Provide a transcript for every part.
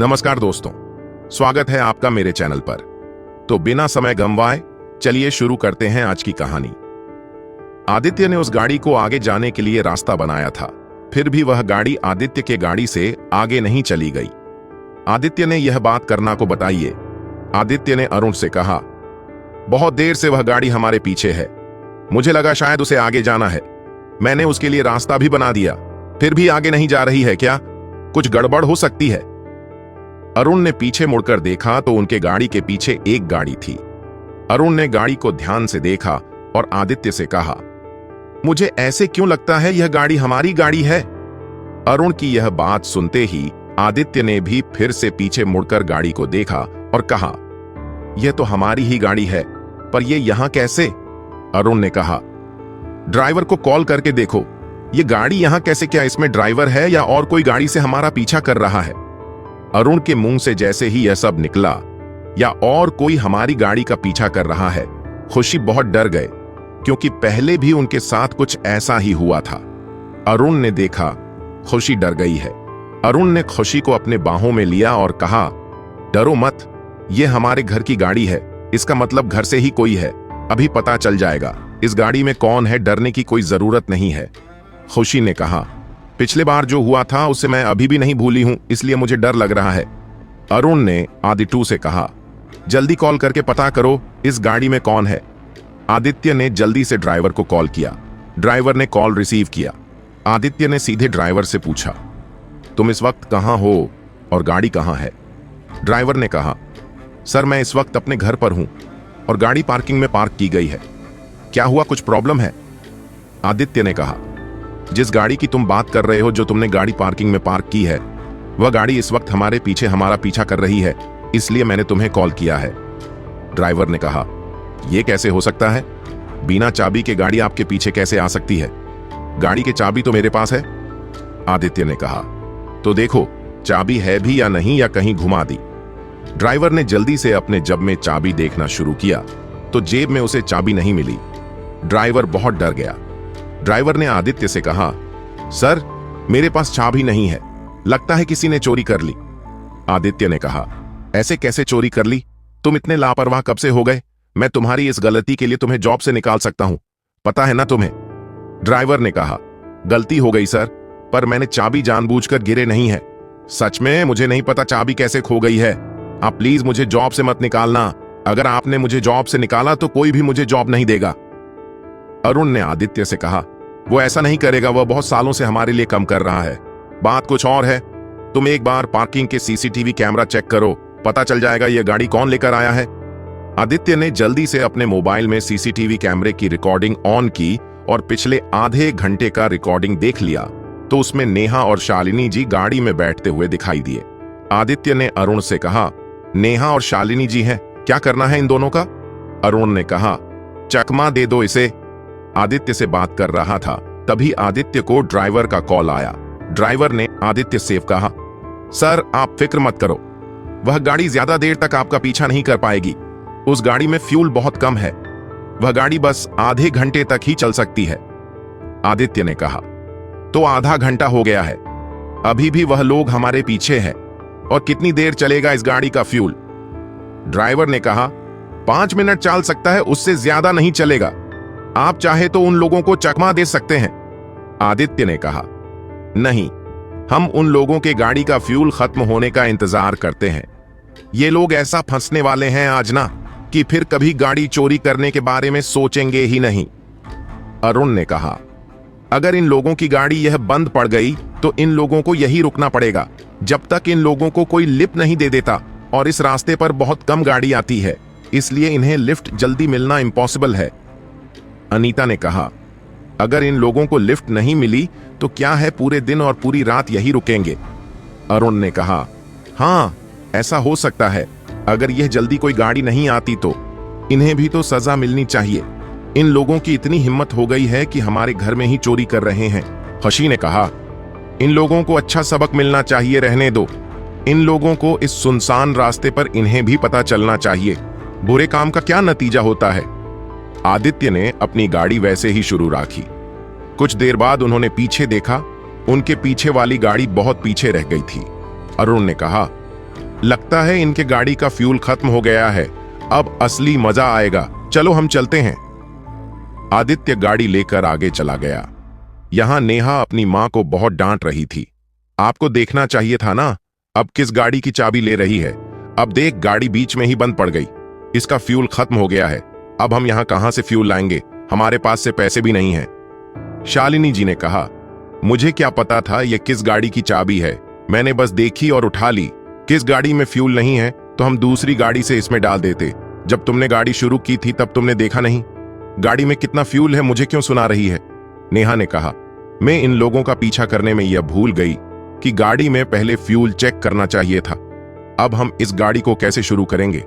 नमस्कार दोस्तों, स्वागत है आपका मेरे चैनल पर। तो बिना समय गंवाए चलिए शुरू करते हैं आज की कहानी। आदित्य ने उस गाड़ी को आगे जाने के लिए रास्ता बनाया था, फिर भी वह गाड़ी आदित्य के गाड़ी से आगे नहीं चली गई। आदित्य ने यह बात करना को बताइए। आदित्य ने अरुण से कहा, बहुत देर से वह गाड़ी हमारे पीछे है, मुझे लगा शायद उसे आगे जाना है। मैंने उसके लिए रास्ता भी बना दिया, फिर भी आगे नहीं जा रही है। क्या कुछ गड़बड़ हो सकती है? अरुण ने पीछे मुड़कर देखा तो उनके गाड़ी के पीछे एक गाड़ी थी। अरुण ने गाड़ी को ध्यान से देखा और आदित्य से कहा, मुझे ऐसे क्यों लगता है यह गाड़ी हमारी गाड़ी है? अरुण की यह बात सुनते ही आदित्य ने भी फिर से पीछे मुड़कर गाड़ी को देखा और कहा, यह तो हमारी ही गाड़ी है, पर यह यहां कैसे? अरुण ने कहा, ड्राइवर को कॉल करके देखो, यह गाड़ी यहां कैसे? क्या इसमें ड्राइवर है या और कोई गाड़ी से हमारा पीछा कर रहा है? अरुण के मुंह से जैसे ही यह सब निकला, या और कोई हमारी गाड़ी का पीछा कर रहा है, खुशी बहुत डर गए, क्योंकि पहले भी उनके साथ कुछ ऐसा ही हुआ था। अरुण ने देखा खुशी डर गई है। अरुण ने खुशी को अपने बाहों में लिया और कहा, डरो मत, यह हमारे घर की गाड़ी है, इसका मतलब घर से ही कोई है, अभी पता चल जाएगा इस गाड़ी में कौन है, डरने की कोई जरूरत नहीं है। खुशी ने कहा, पिछले बार जो हुआ था उसे मैं अभी भी नहीं भूली हूं, इसलिए मुझे डर लग रहा है। अरुण ने आदित्य से कहा, जल्दी कॉल करके पता करो इस गाड़ी में कौन है। आदित्य ने जल्दी से ड्राइवर को कॉल किया। ड्राइवर ने कॉल रिसीव किया। आदित्य ने सीधे ड्राइवर से पूछा, तुम इस वक्त कहां हो और गाड़ी कहां है? ड्राइवर ने कहा, सर मैं इस वक्त अपने घर पर हूं और गाड़ी पार्किंग में पार्क की गई है। क्या हुआ, कुछ प्रॉब्लम है? आदित्य ने कहा, जिस गाड़ी की तुम बात कर रहे हो, जो तुमने गाड़ी पार्किंग में पार्क की है, वह गाड़ी इस वक्त हमारे पीछे हमारा पीछा कर रही है, इसलिए मैंने तुम्हें कॉल किया है। ड्राइवर ने कहा, यह कैसे हो सकता है? बिना चाबी के गाड़ी आपके पीछे कैसे आ सकती है? गाड़ी की चाबी तो मेरे पास है। आदित्य ने कहा, तो देखो चाबी है भी या नहीं, या कहीं घुमा दी। ड्राइवर ने जल्दी से अपने जेब में चाबी देखना शुरू किया तो जेब में उसे चाबी नहीं मिली। ड्राइवर बहुत डर गया। ड्राइवर ने आदित्य से कहा, सर मेरे पास चाबी नहीं है, लगता है किसी ने चोरी कर ली। आदित्य ने कहा, ऐसे कैसे चोरी कर ली? तुम इतने लापरवाह कब से हो गए? मैं तुम्हारी इस गलती के लिए तुम्हें जॉब से निकाल सकता हूं, पता है ना तुम्हें? ड्राइवर ने कहा, गलती हो गई सर, पर मैंने चाबी जानबूझकर गिरे नहीं है। सच में मुझे नहीं पता चाबी कैसे खो गई है। आप प्लीज मुझे जॉब से मत निकालना, अगर आपने मुझे जॉब से निकाला तो कोई भी मुझे जॉब नहीं देगा। अरुण ने आदित्य से कहा, वो ऐसा नहीं करेगा, वह बहुत सालों से हमारे लिए काम कर रहा है। बात कुछ और है, तुम एक बार पार्किंग के सीसीटीवी कैमरा चेक करो, पता चल जाएगा यह गाड़ी कौन लेकर आया है। आदित्य ने जल्दी से अपने मोबाइल में सीसीटीवी कैमरे की रिकॉर्डिंग ऑन की और पिछले आधे घंटे का रिकॉर्डिंग देख लिया तो उसमें नेहा और शालिनी जी गाड़ी में बैठते हुए दिखाई दिए। आदित्य ने अरुण से कहा, नेहा और शालिनी जी हैं, क्या करना है इन दोनों का? अरुण ने कहा, चकमा दे दो इसे। आदित्य से बात कर रहा था, तभी आदित्य को ड्राइवर का कॉल आया। ड्राइवर ने आदित्य से कहा, सर आप फिक्र मत करो, वह गाड़ी ज्यादा देर तक आपका पीछा नहीं कर पाएगी। उस गाड़ी में फ्यूल बहुत कम है, वह गाड़ी बस आधे घंटे तक ही चल सकती है। आदित्य ने कहा, तो आधा घंटा हो गया है, अभी भी वह लोग हमारे पीछे हैं, और कितनी देर चलेगा इस गाड़ी का फ्यूल? ड्राइवर ने कहा, 5 मिनट चल सकता है, उससे ज्यादा नहीं चलेगा। आप चाहे तो उन लोगों को चकमा दे सकते हैं। आदित्य ने कहा, नहीं, हम उन लोगों के गाड़ी का फ्यूल खत्म होने का इंतजार करते हैं। ये लोग ऐसा फंसने वाले हैं आज ना, कि फिर कभी गाड़ी चोरी करने के बारे में सोचेंगे ही नहीं। अरुण ने कहा, अगर इन लोगों की गाड़ी यह बंद पड़ गई तो इन लोगों को यही रुकना पड़ेगा जब तक इन लोगों को कोई लिफ्ट नहीं दे देता, और इस रास्ते पर बहुत कम गाड़ी आती है, इसलिए इन्हें लिफ्ट जल्दी मिलना इम्पॉसिबल है। अनीता ने कहा, अगर इन लोगों को लिफ्ट नहीं मिली तो क्या है, पूरे दिन और पूरी रात यही रुकेंगे। अरुण ने कहा, हाँ ऐसा हो सकता है, अगर यह जल्दी कोई गाड़ी नहीं आती तो इन्हें भी तो सजा मिलनी चाहिए। इन लोगों की इतनी हिम्मत हो गई है कि हमारे घर में ही चोरी कर रहे हैं। खुशी ने कहा, इन लोगों को अच्छा सबक मिलना चाहिए, रहने दो। इन लोगों को इस सुनसान रास्ते पर इन्हें भी पता चलना चाहिए बुरे काम का क्या नतीजा होता है। आदित्य ने अपनी गाड़ी वैसे ही शुरू रखी। कुछ देर बाद उन्होंने पीछे देखा, उनके पीछे वाली गाड़ी बहुत पीछे रह गई थी। अरुण ने कहा, लगता है इनके गाड़ी का फ्यूल खत्म हो गया है। अब असली मजा आएगा, चलो हम चलते हैं। आदित्य गाड़ी लेकर आगे चला गया। यहां नेहा अपनी मां को बहुत डांट रही थी। आपको देखना चाहिए था ना, अब किस गाड़ी की चाबी ले रही है। अब देख, गाड़ी बीच में ही बंद पड़ गई। इसका फ्यूल खत्म हो गया है। अब हम यहां कहां से फ्यूल लाएंगे, हमारे पास से पैसे भी नहीं हैं। शालिनी जी ने कहा, मुझे क्या पता था ये किस गाड़ी की चाबी है, मैंने बस देखी और उठा ली। किस गाड़ी में फ्यूल नहीं है तो हम दूसरी गाड़ी से इसमें डाल देते। जब तुमने गाड़ी शुरू की थी तब तुमने देखा नहीं गाड़ी में कितना फ्यूल है, मुझे क्यों सुना रही है। नेहा ने कहा, मैं इन लोगों का पीछा करने में यह भूल गई कि गाड़ी में पहले फ्यूल चेक करना चाहिए था। अब हम इस गाड़ी को कैसे शुरू करेंगे,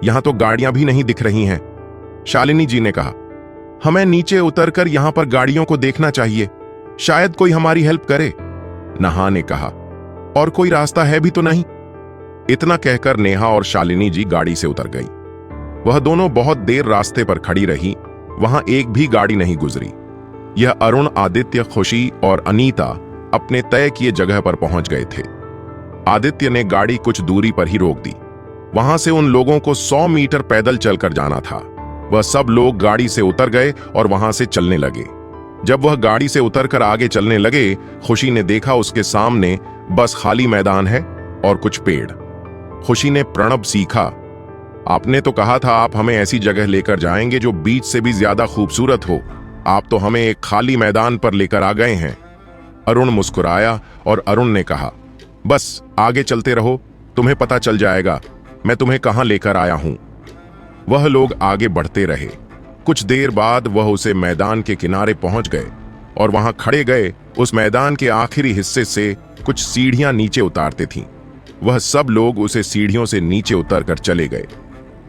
यहां तो गाड़ियां भी नहीं दिख रही हैं। शालिनी जी ने कहा, हमें नीचे उतरकर यहां पर गाड़ियों को देखना चाहिए, शायद कोई हमारी हेल्प करे। नहा ने कहा, और कोई रास्ता है भी तो नहीं। इतना कहकर नेहा और शालिनी जी गाड़ी से उतर गई। वह दोनों बहुत देर रास्ते पर खड़ी रही, वहां एक भी गाड़ी नहीं गुजरी। यह अरुण, आदित्य, खुशी और अनीता अपने तय किए जगह पर पहुंच गए थे। आदित्य ने गाड़ी कुछ दूरी पर ही रोक दी। वहां से उन लोगों को 100 मीटर पैदल चलकर जाना था। वह सब लोग गाड़ी से उतर गए और वहां से चलने लगे। जब वह गाड़ी से उतरकर आगे चलने लगे, खुशी ने देखा उसके सामने बस खाली मैदान है और कुछ पेड़। खुशी ने प्रणव सीखा, आपने तो कहा था आप हमें ऐसी जगह लेकर जाएंगे जो बीच से भी ज्यादा खूबसूरत हो, आप तो हमें एक खाली मैदान पर लेकर आ गए हैं। अरुण मुस्कुराया और अरुण ने कहा, बस आगे चलते रहो, तुम्हें पता चल जाएगा मैं तुम्हें कहां लेकर आया हूं। वह लोग आगे बढ़ते रहे। कुछ देर बाद वह उसे मैदान के किनारे पहुंच गए और वहां खड़े गए। उस मैदान के आखिरी हिस्से से कुछ सीढ़ियां नीचे उतारते थीं। वह सब लोग उसे सीढ़ियों से नीचे उतरकर चले गए।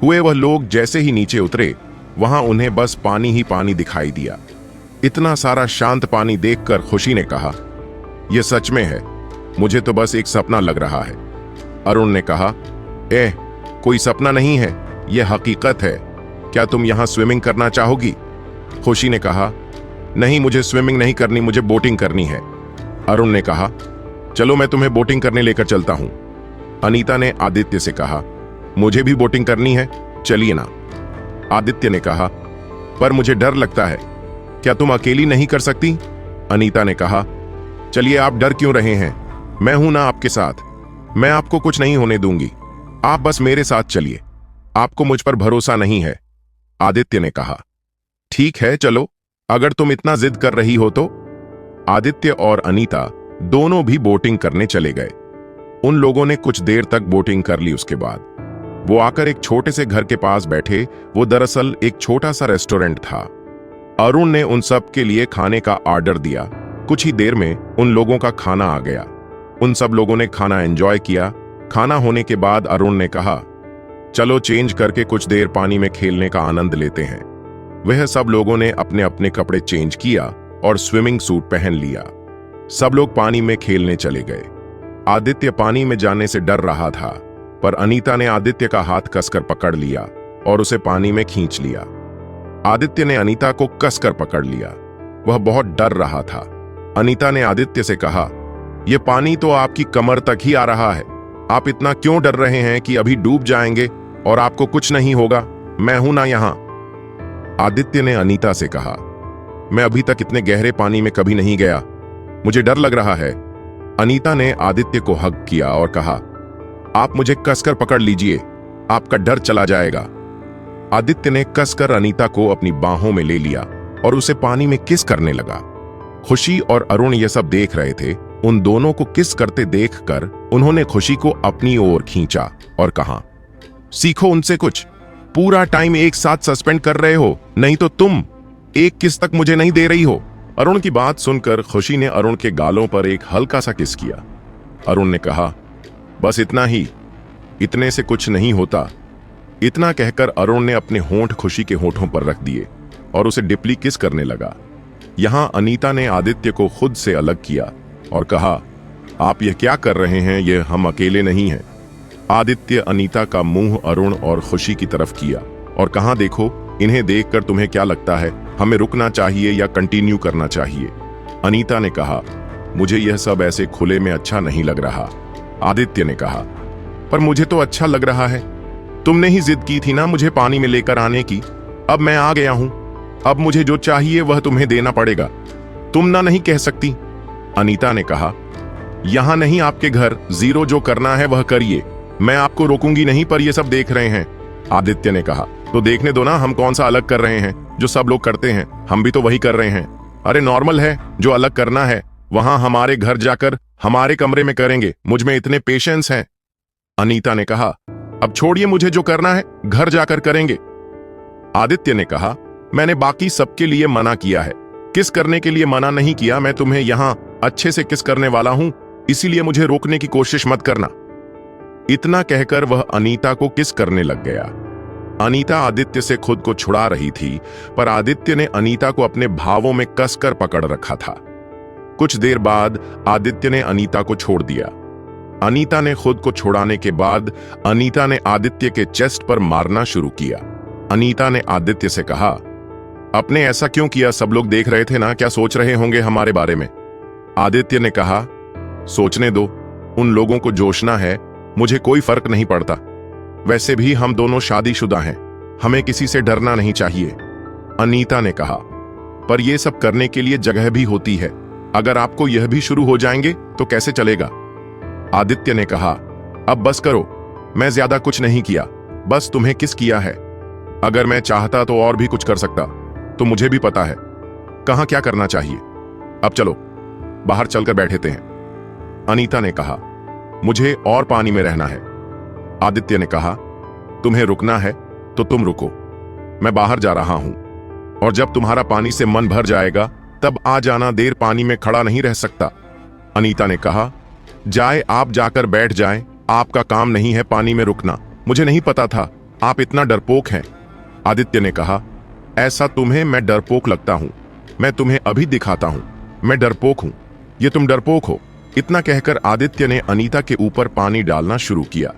वह लोग जैसे ही नीचे उतरे, वहां उन्हें बस पानी ही पानी दिखाई दिया। इतना सारा शांत पानी देखकर खुशी ने कहा, यह सच में है, मुझे तो बस एक सपना लग रहा है। अरुण ने कहा, कोई सपना नहीं है, यह हकीकत है। क्या तुम यहां स्विमिंग करना चाहोगी? खुशी ने कहा, नहीं, मुझे स्विमिंग नहीं करनी, मुझे बोटिंग करनी है। अरुण ने कहा, चलो मैं तुम्हें बोटिंग करने लेकर चलता हूं। अनीता ने आदित्य से कहा, मुझे भी बोटिंग करनी है, चलिए ना। आदित्य ने कहा, पर मुझे डर लगता है, क्या तुम अकेली नहीं कर सकती? अनीता ने कहा, चलिए आप डर क्यों रहे हैं, मैं हूं ना आपके साथ, मैं आपको कुछ नहीं होने दूंगी, आप बस मेरे साथ चलिए, आपको मुझ पर भरोसा नहीं है। आदित्य ने कहा, ठीक है चलो, अगर तुम इतना जिद कर रही हो तो। आदित्य और अनीता दोनों भी बोटिंग करने चले गए। उन लोगों ने कुछ देर तक बोटिंग कर ली। उसके बाद वो आकर एक छोटे से घर के पास बैठे। वो दरअसल एक छोटा सा रेस्टोरेंट था। अरुण ने उन सब के लिए खाने का ऑर्डर दिया। कुछ ही देर में उन लोगों का खाना आ गया। उन सब लोगों ने खाना एंजॉय किया। खाना होने के बाद अरुण ने कहा, चलो चेंज करके कुछ देर पानी में खेलने का आनंद लेते हैं। वह सब लोगों ने अपने अपने कपड़े चेंज किया और स्विमिंग सूट पहन लिया। सब लोग पानी में खेलने चले गए। आदित्य पानी में जाने से डर रहा था, पर अनीता ने आदित्य का हाथ कसकर पकड़ लिया और उसे पानी में खींच लिया। आदित्य ने अनीता को कसकर पकड़ लिया। वह बहुत डर रहा था। अनीता ने आदित्य से कहा, यह पानी तो आपकी कमर तक ही आ रहा है, आप इतना क्यों डर रहे हैं कि अभी डूब जाएंगे और आपको कुछ नहीं होगा, मैं हूं ना यहां। आदित्य ने अनीता से कहा, मैं अभी तक इतने गहरे पानी में कभी नहीं गया, मुझे डर लग रहा है। अनीता ने आदित्य को हग किया और कहा, आप मुझे कसकर पकड़ लीजिए, आपका डर चला जाएगा। आदित्य ने कसकर अनीता को अपनी बाहों में ले लिया और उसे पानी में किस करने लगा। खुशी और अरुण यह सब देख रहे थे। उन दोनों को किस करते देखकर उन्होंने खुशी को अपनी ओर खींचा और कहा, सीखो उनसे कुछ, पूरा टाइम एक साथ सस्पेंड कर रहे हो, नहीं तो तुम एक किस तक मुझे नहीं दे रही हो। अरुण की बात सुनकर खुशी ने अरुण के गालों पर एक हल्का सा किस किया। अरुण ने कहा, बस इतना ही, इतने से कुछ नहीं होता। इतना कहकर अरुण ने अपने होंठ खुशी के होंठों पर रख दिए और उसे डिपली किस करने लगा। यहां अनीता ने आदित्य को खुद से अलग किया और कहा, आप यह क्या कर रहे हैं, यह हम अकेले नहीं हैं। आदित्य अनीता का मुंह अरुण और खुशी की तरफ किया और कहा, देखो, इन्हें देखकर तुम्हें क्या लगता है, हमें रुकना चाहिए या कंटिन्यू करना चाहिए? अनीता ने कहा, मुझे यह सब ऐसे खुले में अच्छा नहीं लग रहा। आदित्य ने कहा, पर मुझे तो अच्छा लग रहा है। तुमने ही जिद की थी ना मुझे पानी में लेकर आने की। अब मैं आ गया हूं। अब मुझे जो चाहिए वह तुम्हें देना पड़ेगा। तुम ना नहीं कह सकती। अनीता ने कहा, यहां नहीं आपके घर, जीरो जो करना है वह करिए। मैं आपको रोकूंगी नहीं, पर ये सब देख रहे हैं। आदित्य ने कहा, तो देखने दो ना, हम कौन सा अलग कर रहे हैं जो सब लोग करते हैं। हम भी तो वही कर रहे हैं। अरे नॉर्मल है, जो अलग करना है वहां हमारे घर जाकर हमारे कमरे में करेंगे। मुझ में इतने पेशेंस हैं। अनीता ने कहा, अब छोड़िए, मुझे जो करना है घर जाकर करेंगे। आदित्य ने कहा, मैंने बाकी सबके लिए मना किया है, किस करने के लिए मना नहीं किया। मैं तुम्हें यहां अच्छे से किस करने वाला हूं, इसीलिए मुझे रोकने की कोशिश मत करना। इतना कहकर वह अनीता को किस करने लग गया। अनीता आदित्य से खुद को छुड़ा रही थी, पर आदित्य ने अनीता को अपने भावों में कसकर पकड़ रखा था। कुछ देर बाद आदित्य ने अनीता को छोड़ दिया। अनीता ने खुद को छुड़ाने के बाद अनीता ने आदित्य के चेस्ट पर मारना शुरू किया। अनीता ने आदित्य से कहा, आपने ऐसा क्यों किया? सब लोग देख रहे थे ना, क्या सोच रहे होंगे हमारे बारे में? आदित्य ने कहा, सोचने दो, उन लोगों को जोशना है, मुझे कोई फर्क नहीं पड़ता। वैसे भी हम दोनों शादीशुदा हैं, हमें किसी से डरना नहीं चाहिए। अनीता ने कहा, पर यह सब करने के लिए जगह भी होती है। अगर आपको यह भी शुरू हो जाएंगे तो कैसे चलेगा? आदित्य ने कहा, अब बस करो, मैं ज्यादा कुछ नहीं किया, बस तुम्हें किस किया है। अगर मैं चाहता तो और भी कुछ कर सकता, तो मुझे भी पता है कहां क्या करना चाहिए। अब चलो बाहर चलकर बैठते हैं। अनीता ने कहा, मुझे और पानी में रहना है। आदित्य ने कहा, तुम्हें रुकना है तो तुम रुको, मैं बाहर जा रहा हूं, और जब तुम्हारा पानी से मन भर जाएगा तब आ जाना, देर पानी में खड़ा नहीं रह सकता। अनीता ने कहा, जाए आप जाकर बैठ जाएं, आपका काम नहीं है पानी में रुकना। मुझे नहीं पता था आप इतना डरपोक हैं। आदित्य ने कहा, ऐसा तुम्हें मैं डरपोक लगता हूं? मैं तुम्हें अभी दिखाता हूं, मैं डरपोक हूं, ये तुम डरपोक हो। इतना कहकर आदित्य ने अनीता के ऊपर पानी डालना शुरू किया।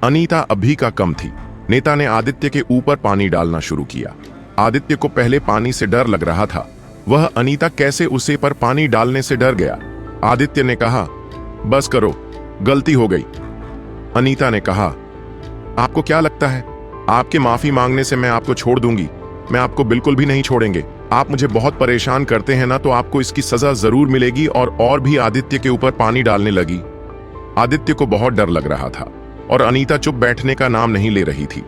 अनीता अभी का कम थी। नेता ने आदित्य के ऊपर पानी डालना शुरू किया। आदित्य को पहले पानी से डर लग रहा था, वह अनीता कैसे उसे पर पानी डालने से डर गया। आदित्य ने कहा, बस करो, गलती हो गई। अनीता ने कहा, आपको क्या लगता है आपके माफी मांगने से मैं आपको छोड़ दूंगी? मैं आपको बिल्कुल भी नहीं छोड़ेंगे। आप मुझे बहुत परेशान करते हैं ना, तो आपको इसकी सजा जरूर मिलेगी। और भी आदित्य के ऊपर पानी डालने लगी। आदित्य को बहुत डर लग रहा था और अनीता चुप बैठने का नाम नहीं ले रही थी।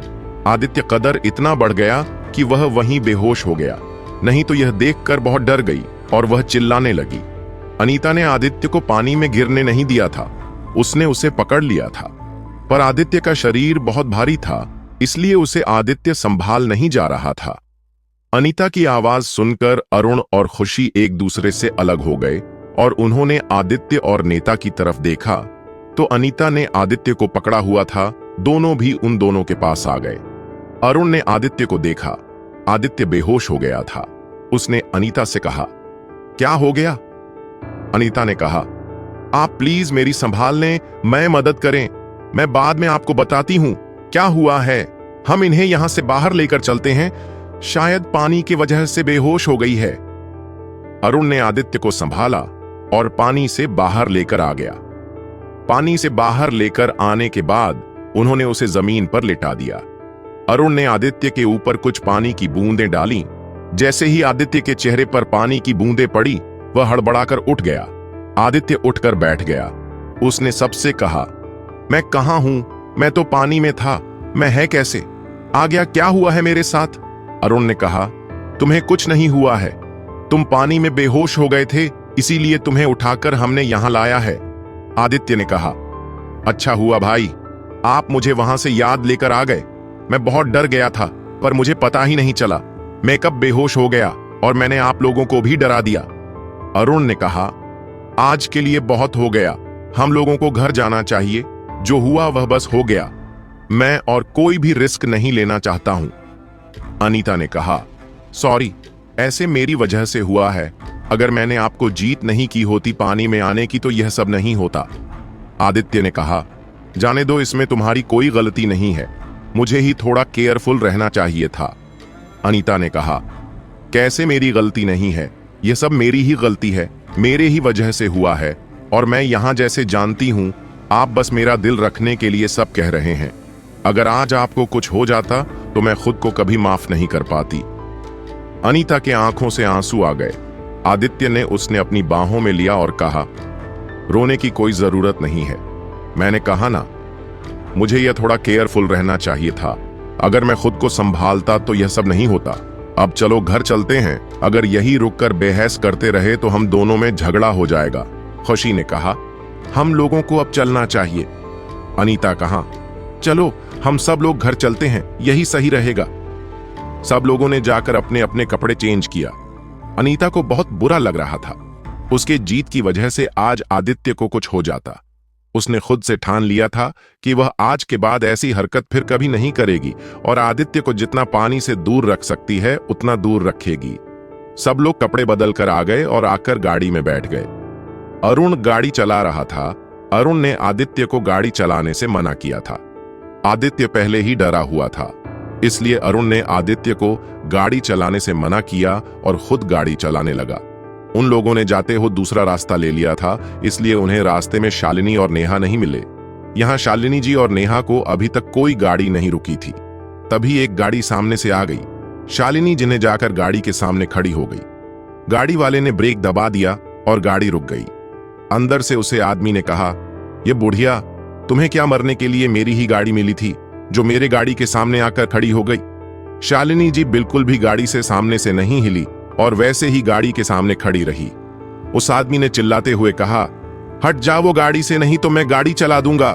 आदित्य कदर इतना बढ़ गया कि वह वहीं बेहोश हो गया। नहीं तो यह देखकर बहुत डर गई और वह चिल्लाने लगी। अनीता ने आदित्य को पानी में गिरने नहीं दिया था, उसने उसे पकड़ लिया था, पर आदित्य का शरीर बहुत भारी था, इसलिए उसे आदित्य संभाल नहीं जा रहा था। अनीता की आवाज सुनकर अरुण और खुशी एक दूसरे से अलग हो गए और उन्होंने आदित्य और नेता की तरफ देखा तो अनीता ने आदित्य को पकड़ा हुआ था, दोनों भी उन दोनों के पास आ गए। अरुण ने आदित्य को देखा, आदित्य बेहोश हो गया था। उसने अनीता से कहा, क्या हो गया? अनीता ने कहा, आप प्लीज मेरी संभाल लें, मैं मदद करें, मैं बाद में आपको बताती हूं क्या हुआ है। हम इन्हें यहां से बाहर लेकर चलते हैं, शायद पानी की वजह से बेहोश हो गई है। अरुण ने आदित्य को संभाला और पानी से बाहर लेकर आ गया। पानी से बाहर लेकर आने के बाद उन्होंने उसे जमीन पर लिटा दिया। अरुण ने आदित्य के ऊपर कुछ पानी की बूंदें डाली। जैसे ही आदित्य के चेहरे पर पानी की बूंदें पड़ी, वह हड़बड़ाकर उठ गया। आदित्य उठकर बैठ गया। उसने सबसे कहा, मैं कहां हूं? मैं तो पानी में था, मैं है कैसे आ गया? क्या हुआ है मेरे साथ? अरुण ने कहा, तुम्हें कुछ नहीं हुआ है, तुम पानी में बेहोश हो गए थे, इसीलिए तुम्हें उठाकर हमने यहां लाया है। आदित्य ने कहा, अच्छा हुआ भाई, आप मुझे वहां से याद लेकर आ गए। मैं बहुत डर गया था, पर मुझे पता ही नहीं चला मैं कब बेहोश हो गया और मैंने आप लोगों को भी डरा दिया। अरुण ने कहा, आज के लिए बहुत हो गया, हम लोगों को घर जाना चाहिए। जो हुआ वह बस हो गया, मैं और कोई भी रिस्क नहीं लेना चाहता हूं। अनीता ने कहा, सॉरी, ऐसे मेरी वजह से हुआ है। अगर मैंने आपको जीत नहीं की होती पानी में आने की तो यह सब नहीं होता। आदित्य ने कहा, जाने दो, इसमें तुम्हारी कोई गलती नहीं है, मुझे ही थोड़ा केयरफुल रहना चाहिए था। अनीता ने कहा, कैसे मेरी गलती नहीं है? यह सब मेरी ही गलती है, मेरे ही वजह से हुआ है, और मैं यहां जैसे जानती हूं आप बस मेरा दिल रखने के लिए सब कह रहे हैं। अगर आज आपको कुछ हो जाता तो मैं खुद को कभी माफ नहीं कर पाती। अनीता के आंखों से आंसू आ गए। आदित्य ने उसने अपनी बाहों में लिया और कहा, रोने की कोई जरूरत नहीं है। मैंने कहा ना, मुझे यह थोड़ा केयरफुल रहना चाहिए था। अगर मैं खुद को संभालता तो यह सब नहीं होता। अब चलो घर चलते हैं। अगर यही रुककर बहस करते रहे तो हम दोनों में झगड़ा हो जाएगा। खुशी ने कहा, हम लोगों को अब चलना चाहिए। अनीता कहा, चलो हम सब लोग घर चलते हैं, यही सही रहेगा। सब लोगों ने जाकर अपने अपने कपड़े चेंज किया। अनीता को बहुत बुरा लग रहा था। उसके जीत की वजह से आज आदित्य को कुछ हो जाता। उसने खुद से ठान लिया था कि वह आज के बाद ऐसी हरकत फिर कभी नहीं करेगी और आदित्य को जितना पानी से दूर रख सकती है उतना दूर रखेगी। सब लोग कपड़े बदल कर आ गए और आकर गाड़ी में बैठ गए। अरुण गाड़ी चला रहा था। अरुण ने आदित्य को गाड़ी चलाने से मना किया था। आदित्य पहले ही डरा हुआ था, इसलिए अरुण ने आदित्य को गाड़ी चलाने से मना किया और खुद गाड़ी चलाने लगा। उन लोगों ने जाते हो दूसरा रास्ता ले लिया था, इसलिए उन्हें रास्ते में शालिनी और नेहा नहीं मिले। यहां शालिनी जी और नेहा को अभी तक कोई गाड़ी नहीं रुकी थी। तभी एक गाड़ी सामने से आ गई। शालिनी जी ने जाकर गाड़ी के सामने खड़ी हो गई। गाड़ी वाले ने ब्रेक दबा दिया और गाड़ी रुक गई। अंदर से उसे आदमी ने कहा, ये बुढ़िया, तुम्हें क्या मरने के लिए मेरी ही गाड़ी मिली थी जो मेरे गाड़ी के सामने आकर खड़ी हो गई। शालिनी जी बिल्कुल भी गाड़ी से सामने से नहीं हिली और वैसे ही गाड़ी के सामने खड़ी रही। उस आदमी ने चिल्लाते हुए कहा, हट जाओ गाड़ी से, नहीं तो मैं गाड़ी चला दूंगा।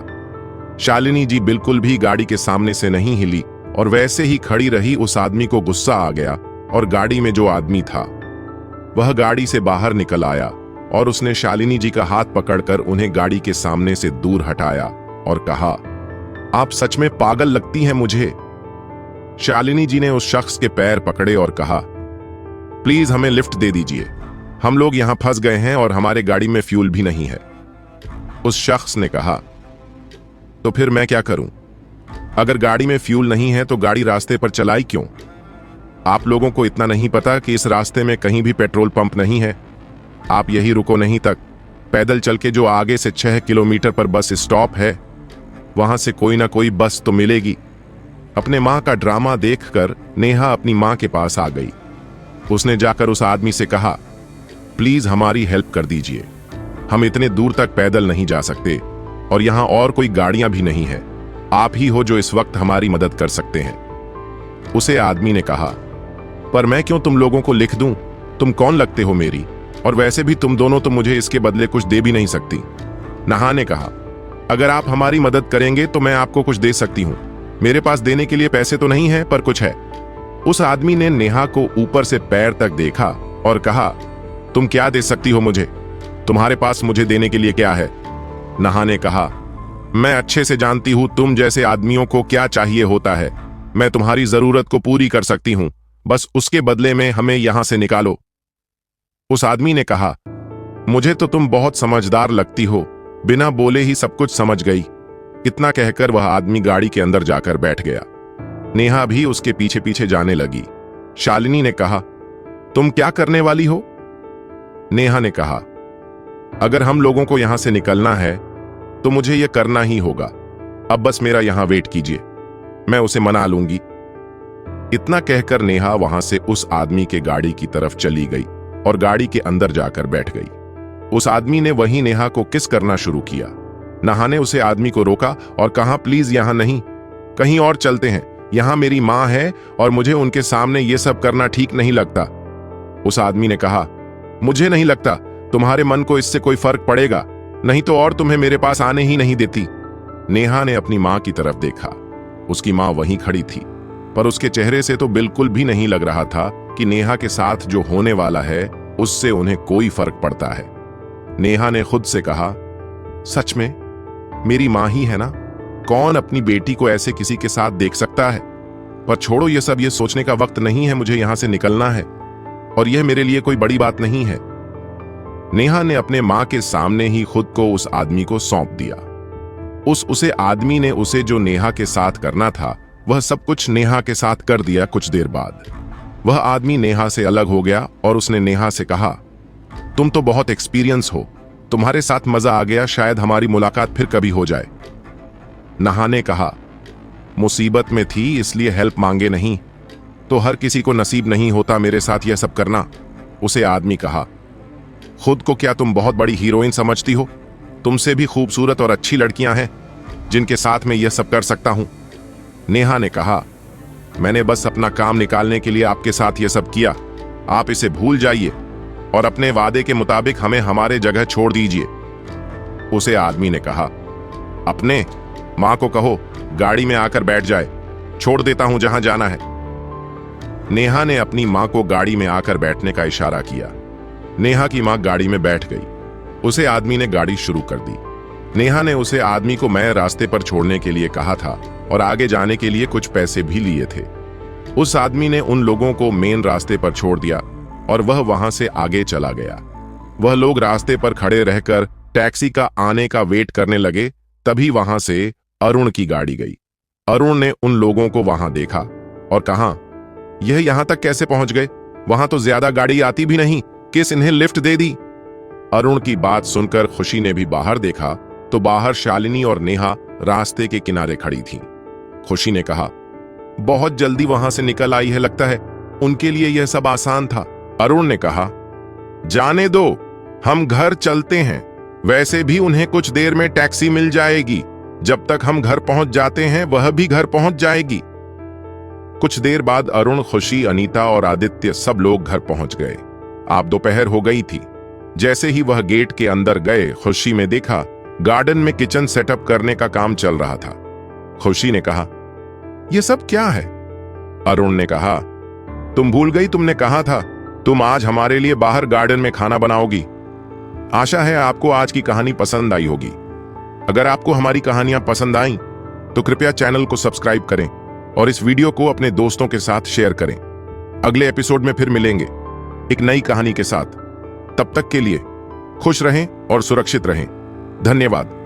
शालिनी जी बिल्कुल भी गाड़ी के सामने से नहीं हिली और वैसे ही खड़ी रही। उस आदमी को गुस्सा आ गया और गाड़ी में जो आदमी था वह गाड़ी से बाहर निकल आया और उसने शालिनी जी का हाथ पकड़कर उन्हें गाड़ी के सामने से दूर हटाया और कहा, आप सच में पागल लगती हैं मुझे। शालिनी जी ने उस शख्स के पैर पकड़े और कहा, प्लीज हमें लिफ्ट दे दीजिए, हम लोग यहां फंस गए हैं और हमारे गाड़ी में फ्यूल भी नहीं है। उस शख्स ने कहा, तो फिर मैं क्या करूं? अगर गाड़ी में फ्यूल नहीं है तो गाड़ी रास्ते पर चलाई क्यों? आप लोगों को इतना नहीं पता कि इस रास्ते में कहीं भी पेट्रोल पंप नहीं है? आप यही रुको नहीं तक पैदल चल के जो आगे से 6 किलोमीटर पर बस स्टॉप है, वहां से कोई ना कोई बस तो मिलेगी। अपने मां का ड्रामा देखकर नेहा अपनी मां के पास आ गई। उसने जाकर उस आदमी से कहा, प्लीज हमारी हेल्प कर दीजिए, हम इतने दूर तक पैदल नहीं जा सकते और यहां और कोई गाड़ियां भी नहीं है। आप ही हो जो इस वक्त हमारी मदद कर सकते हैं। उसे आदमी ने कहा, पर मैं क्यों तुम लोगों को लिख दूं? तुम कौन लगते हो मेरी? और वैसे भी तुम दोनों तो मुझे इसके बदले कुछ दे भी नहीं सकती। नेहा ने कहा, अगर आप हमारी मदद करेंगे तो मैं आपको कुछ दे सकती हूं। मेरे पास देने के लिए पैसे तो नहीं है, पर कुछ है। उस आदमी ने नेहा को ऊपर से पैर तक देखा और कहा, तुम क्या दे सकती हो मुझे? तुम्हारे पास मुझे देने के लिए क्या है? नेहा ने कहा, मैं अच्छे से जानती हूं तुम जैसे आदमियों को क्या चाहिए होता है। मैं तुम्हारी जरूरत को पूरी कर सकती हूं, बस उसके बदले में हमें यहां से निकालो। उस आदमी ने कहा, मुझे तो तुम बहुत समझदार लगती हो, बिना बोले ही सब कुछ समझ गई। इतना कहकर वह आदमी गाड़ी के अंदर जाकर बैठ गया। नेहा भी उसके पीछे पीछे जाने लगी। शालिनी ने कहा, तुम क्या करने वाली हो? नेहा ने कहा, अगर हम लोगों को यहां से निकलना है तो मुझे यह करना ही होगा। अब बस मेरा यहां वेट कीजिए, मैं उसे मना लूंगी। इतना कहकर नेहा वहां से उस आदमी के गाड़ी की तरफ चली गई और गाड़ी के अंदर जाकर बैठ गई। उस आदमी ने वहीं नेहा को किस करना शुरू किया। नेहा ने उसे आदमी को रोका और कहा, प्लीज यहां नहीं, कहीं और चलते हैं। यहां मेरी मां है और मुझे उनके सामने यह सब करना ठीक नहीं लगता। उस आदमी ने कहा, मुझे नहीं लगता तुम्हारे मन को इससे कोई फर्क पड़ेगा, नहीं तो और तुम्हें मेरे पास आने ही नहीं देती। नेहा ने अपनी मां की तरफ देखा। उसकी मां वहीं खड़ी थी, पर उसके चेहरे से तो बिल्कुल भी नहीं लग रहा था कि नेहा के साथ जो होने वाला है उससे उन्हें कोई फर्क पड़ता है। नेहा ने खुद से कहा, सच में मेरी मां ही है ना? कौन अपनी बेटी को ऐसे किसी के साथ देख सकता है? पर छोड़ो ये सब, ये सोचने का वक्त नहीं है। मुझे यहां से निकलना है और यह मेरे लिए कोई बड़ी बात नहीं है। नेहा ने अपने मां के सामने ही खुद को उस आदमी को सौंप दिया। उसे आदमी ने उसे जो नेहा के साथ करना था वह सब कुछ नेहा के साथ कर दिया। कुछ देर बाद वह आदमी नेहा से अलग हो गया और उसने नेहा से कहा, तुम तो बहुत एक्सपीरियंस हो, तुम्हारे साथ मजा आ गया, शायद हमारी मुलाकात फिर कभी हो जाए। नहा ने कहा, मुसीबत में थी इसलिए हेल्प मांगे नहीं तो हर किसी को नसीब नहीं होता मेरे साथ यह सब करना। उसे आदमी कहा, खुद को क्या तुम बहुत बड़ी हीरोइन समझती हो? तुमसे भी खूबसूरत और अच्छी लड़कियां हैं जिनके साथ मैं यह सब कर सकता हूं। नेहा ने कहा, मैंने बस अपना काम निकालने के लिए आपके साथ यह सब किया, आप इसे भूल जाइए और अपने वादे के मुताबिक हमें हमारे जगह छोड़ दीजिए। उसे आदमी ने कहा, अपने मां को कहो गाड़ी में आकर बैठ जाए, छोड़ देता हूं जहां जाना है। नेहा ने अपनी मां को गाड़ी में आकर बैठने का इशारा किया। नेहा की मां गाड़ी में बैठ गई। उसे आदमी ने गाड़ी शुरू कर दी। नेहा ने उसे आदमी को मैं रास्ते पर छोड़ने के लिए कहा था और आगे जाने के लिए कुछ पैसे भी लिए थे। उस आदमी ने उन लोगों को मेन रास्ते पर छोड़ दिया और वह वहां से आगे चला गया। वह लोग रास्ते पर खड़े रहकर टैक्सी का आने का वेट करने लगे। तभी वहां से अरुण की गाड़ी गई। अरुण ने उन लोगों को वहां देखा और कहा, यह यहां तक कैसे पहुंच गए? वहां तो ज्यादा गाड़ी आती भी नहीं, किस इन्हें लिफ्ट दे दी? अरुण की बात सुनकर खुशी ने भी बाहर देखा तो बाहर शालिनी और नेहा रास्ते के किनारे खड़ी थीं। खुशी ने कहा, बहुत जल्दी वहां से निकल आई है, लगता है उनके लिए यह सब आसान था। अरुण ने कहा, जाने दो, हम घर चलते हैं, वैसे भी उन्हें कुछ देर में टैक्सी मिल जाएगी। जब तक हम घर पहुंच जाते हैं वह भी घर पहुंच जाएगी। कुछ देर बाद अरुण, खुशी, अनीता और आदित्य सब लोग घर पहुंच गए। आप दोपहर हो गई थी। जैसे ही वह गेट के अंदर गए, खुशी में देखा गार्डन में किचन सेटअप करने का काम चल रहा था। खुशी ने कहा, यह सब क्या है? अरुण ने कहा, तुम भूल गई, तुमने कहा था तुम आज हमारे लिए बाहर गार्डन में खाना बनाओगी। आशा है आपको आज की कहानी पसंद आई होगी। अगर आपको हमारी कहानियां पसंद आईं तो कृपया चैनल को सब्सक्राइब करें और इस वीडियो को अपने दोस्तों के साथ शेयर करें। अगले एपिसोड में फिर मिलेंगे एक नई कहानी के साथ। तब तक के लिए खुश रहें और सुरक्षित रहें। धन्यवाद।